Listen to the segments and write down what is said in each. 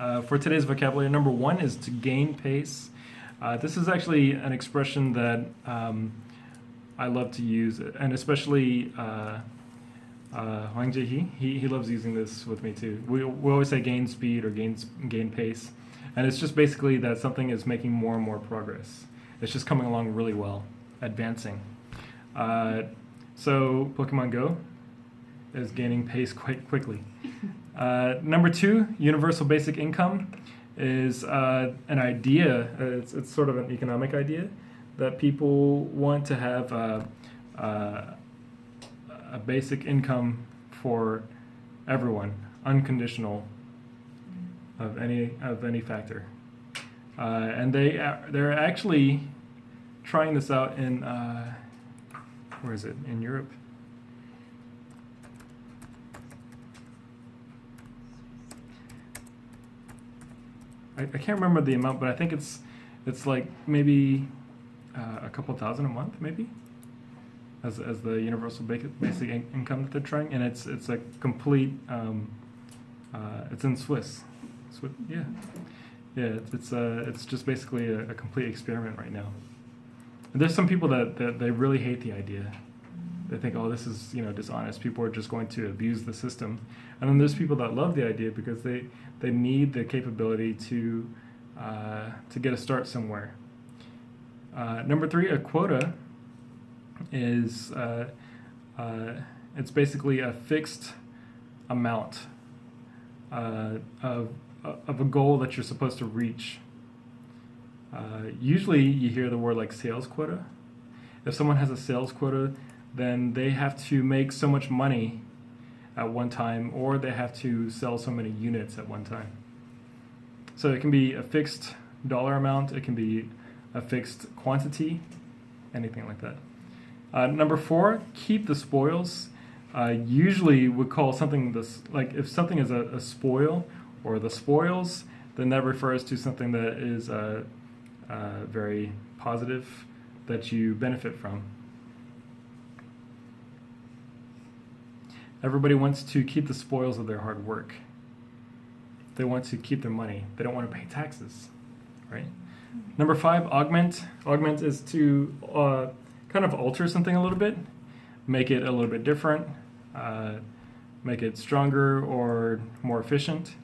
For today's vocabulary, number one is to gain pace. This is actually an expression that I love to use, and especially Hwang Jae-hee, he loves using this with me too. We always say gain speed or gain pace, and it's just basically that something is making more and more progress. It's just coming along really well, advancing. So Pokemon Go is gaining pace quite quickly. Number two, universal basic income is an idea. It's sort of an economic idea that people want to have a basic income for everyone, unconditional of any factor. And they're actually trying this out in where is it? In Europe. I can't remember the amount, but I think it's like maybe a couple thousand a month, maybe, as the universal basic income that they're trying, and it's a complete. It's in Swiss. Yeah. It's just basically a complete experiment right now. And there's some people that they really hate the idea. They think, oh, this is dishonest. People are just going to abuse the system. And then there's people that love the idea because they need the capability to get a start somewhere. Number three, a quota is it's basically a fixed amount of a goal that you're supposed to reach. Usually you hear the word like sales quota. If someone has a sales quota, then they have to make so much money at one time, or they have to sell so many units at one time. So it can be a fixed dollar amount, it can be a fixed quantity, anything like that. Number four, keep the spoils. Usually we call something this, like if something is a spoil or the spoils, then that refers to something that is very positive that you benefit from. Everybody wants to keep the spoils of their hard work. They want to keep their money. They don't want to pay taxes, right? Number five, augment. Augment is to kind of alter something a little bit, make it a little bit different, make it stronger or more efficient.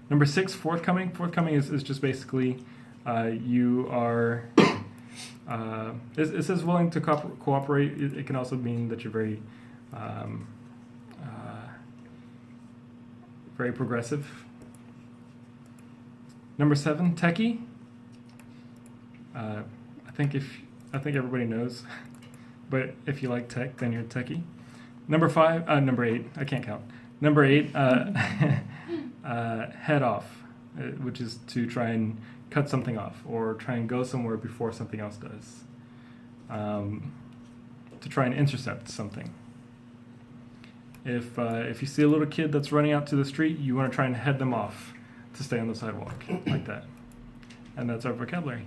Number six, forthcoming. Forthcoming is just basically you are, it says willing to cooperate. It can also mean that you're very, very progressive. Number seven, techie. I think everybody knows, but if you like tech, then you're techie. Number eight, I can't count. Number eight, head off, which is to try and cut something off or try and go somewhere before something else does. To try and intercept something. If you see a little kid that's running out to the street, you want to try and head them off to stay on the sidewalk, like that. And that's our vocabulary.